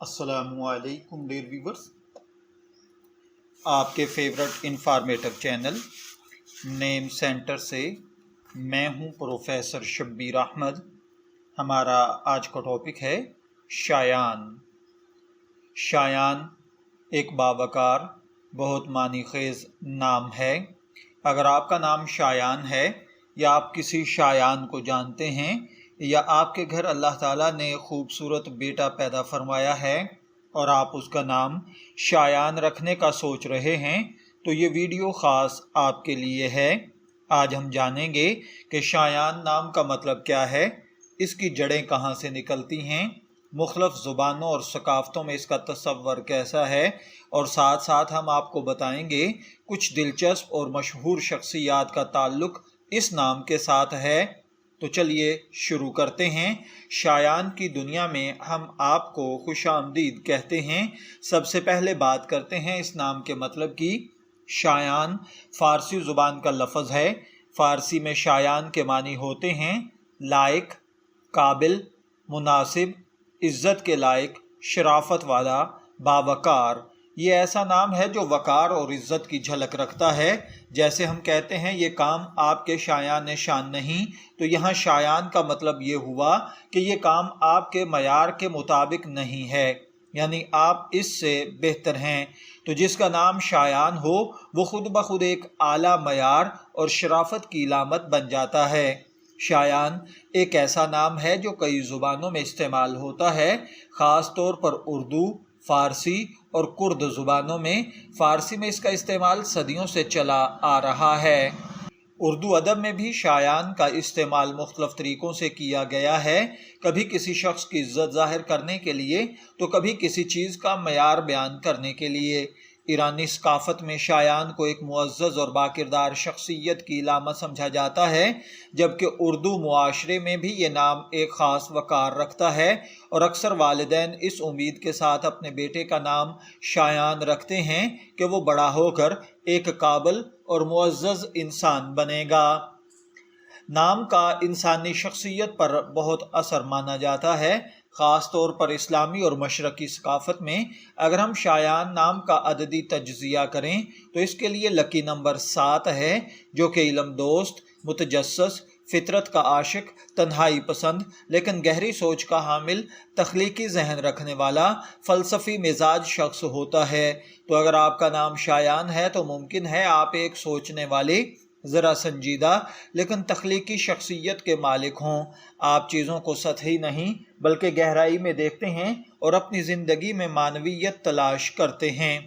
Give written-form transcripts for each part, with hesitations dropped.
السلام علیکم dear viewers, آپ کے فیورٹ انفارمیٹو چینل نیم سینٹر سے میں ہوں پروفیسر شبیر احمد۔ ہمارا آج کا ٹاپک ہے شایان۔ شایان ایک باوقار بہت معنی خیز نام ہے۔ اگر آپ کا نام شایان ہے یا آپ کسی شایان کو جانتے ہیں یا آپ کے گھر اللہ تعالیٰ نے خوبصورت بیٹا پیدا فرمایا ہے اور آپ اس کا نام شایان رکھنے کا سوچ رہے ہیں تو یہ ویڈیو خاص آپ کے لیے ہے۔ آج ہم جانیں گے کہ شایان نام کا مطلب کیا ہے، اس کی جڑیں کہاں سے نکلتی ہیں، مختلف زبانوں اور ثقافتوں میں اس کا تصور کیسا ہے، اور ساتھ ساتھ ہم آپ کو بتائیں گے کچھ دلچسپ اور مشہور شخصیات کا تعلق اس نام کے ساتھ ہے۔ تو چلیے شروع کرتے ہیں۔ شایان کی دنیا میں ہم آپ کو خوش آمدید کہتے ہیں۔ سب سے پہلے بات کرتے ہیں اس نام کے مطلب کی۔ شایان فارسی زبان کا لفظ ہے۔ فارسی میں شایان کے معنی ہوتے ہیں لائق، قابل، مناسب، عزت کے لائق، شرافت والا، باوقار۔ یہ ایسا نام ہے جو وقار اور عزت کی جھلک رکھتا ہے۔ جیسے ہم کہتے ہیں یہ کام آپ کے شایان شان نہیں، تو یہاں شایان کا مطلب یہ ہوا کہ یہ کام آپ کے معیار کے مطابق نہیں ہے، یعنی آپ اس سے بہتر ہیں۔ تو جس کا نام شایان ہو وہ خود بخود ایک اعلیٰ معیار اور شرافت کی علامت بن جاتا ہے۔ شایان ایک ایسا نام ہے جو کئی زبانوں میں استعمال ہوتا ہے، خاص طور پر اردو، فارسی اور کرد زبانوں میں۔ فارسی میں اس کا استعمال صدیوں سے چلا آ رہا ہے۔ اردو ادب میں بھی شایان کا استعمال مختلف طریقوں سے کیا گیا ہے، کبھی کسی شخص کی عزت ظاہر کرنے کے لیے تو کبھی کسی چیز کا معیار بیان کرنے کے لیے۔ ایرانی ثقافت میں شایان کو ایک معزز اور باکردار شخصیت کی علامت سمجھا جاتا ہے، جبکہ اردو معاشرے میں بھی یہ نام ایک خاص وقار رکھتا ہے، اور اکثر والدین اس امید کے ساتھ اپنے بیٹے کا نام شایان رکھتے ہیں کہ وہ بڑا ہو کر ایک قابل اور معزز انسان بنے گا۔ نام کا انسانی شخصیت پر بہت اثر مانا جاتا ہے، خاص طور پر اسلامی اور مشرقی ثقافت میں۔ اگر ہم شایان نام کا عددی تجزیہ کریں تو اس کے لیے لکی نمبر 7 ہے، جو کہ علم دوست، متجسس، فطرت کا عاشق، تنہائی پسند لیکن گہری سوچ کا حامل، تخلیقی ذہن رکھنے والا، فلسفی مزاج شخص ہوتا ہے۔ تو اگر آپ کا نام شایان ہے تو ممکن ہے آپ ایک سوچنے والے، ذرا سنجیدہ لیکن تخلیقی شخصیت کے مالک ہوں۔ آپ چیزوں کو سطحی نہیں بلکہ گہرائی میں دیکھتے ہیں اور اپنی زندگی میں معنویت تلاش کرتے ہیں۔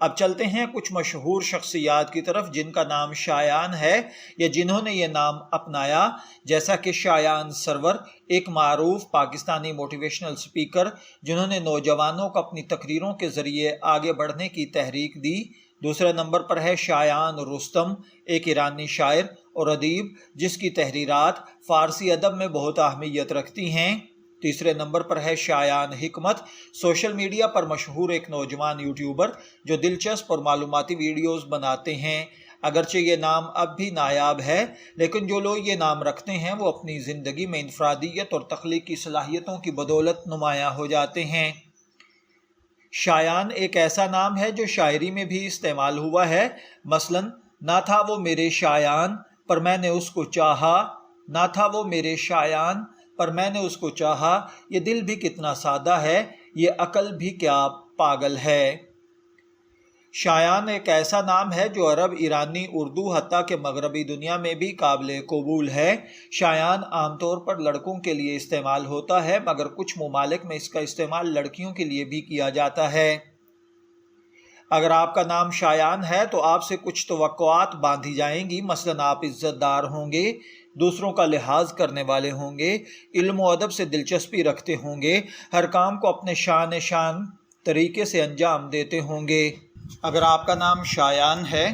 اب چلتے ہیں کچھ مشہور شخصیات کی طرف جن کا نام شایان ہے یا جنہوں نے یہ نام اپنایا، جیسا کہ شایان سرور، ایک معروف پاکستانی موٹیویشنل سپیکر جنہوں نے نوجوانوں کو اپنی تقریروں کے ذریعے آگے بڑھنے کی تحریک دی۔ دوسرے نمبر پر ہے شایان رستم، ایک ایرانی شاعر اور ادیب جس کی تحریرات فارسی ادب میں بہت اہمیت رکھتی ہیں۔ تیسرے نمبر پر ہے شایان حکمت، سوشل میڈیا پر مشہور ایک نوجوان یوٹیوبر جو دلچسپ اور معلوماتی ویڈیوز بناتے ہیں۔ اگرچہ یہ نام اب بھی نایاب ہے لیکن جو لوگ یہ نام رکھتے ہیں وہ اپنی زندگی میں انفرادیت اور تخلیقی صلاحیتوں کی بدولت نمایاں ہو جاتے ہیں۔ شایان ایک ایسا نام ہے جو شاعری میں بھی استعمال ہوا ہے، مثلاً نہ تھا وہ میرے شایان پر میں نے اس کو چاہا، نہ تھا وہ میرے شایان پر میں نے اس کو چاہا، یہ دل بھی کتنا سادہ ہے، یہ عقل بھی کیا پاگل ہے۔ شایان ایک ایسا نام ہے جو عرب، ایرانی، اردو حتیٰ کہ مغربی دنیا میں بھی قابل قبول ہے۔ شایان عام طور پر لڑکوں کے لیے استعمال ہوتا ہے مگر کچھ ممالک میں اس کا استعمال لڑکیوں کے لیے بھی کیا جاتا ہے۔ اگر آپ کا نام شایان ہے تو آپ سے کچھ توقعات باندھی جائیں گی، مثلاً آپ عزت دار ہوں گے، دوسروں کا لحاظ کرنے والے ہوں گے، علم و ادب سے دلچسپی رکھتے ہوں گے، ہر کام کو اپنے شان طریقے سے انجام دیتے ہوں گے۔ اگر آپ کا نام شایان ہے،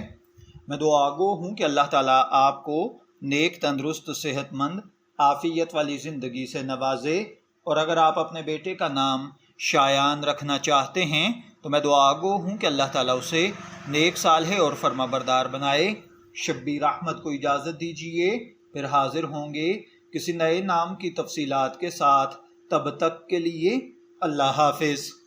میں دعا گو ہوں کہ اللہ تعالیٰ آپ کو نیک، تندرست، صحت مند، عافیت والی زندگی سے نوازے، اور اگر آپ اپنے بیٹے کا نام شایان رکھنا چاہتے ہیں تو میں دعا گو ہوں کہ اللہ تعالیٰ اسے نیک، صالح اور فرما بردار بنائے۔ شبیر احمد کو اجازت دیجیے، پھر حاضر ہوں گے کسی نئے نام کی تفصیلات کے ساتھ۔ تب تک کے لیے اللہ حافظ.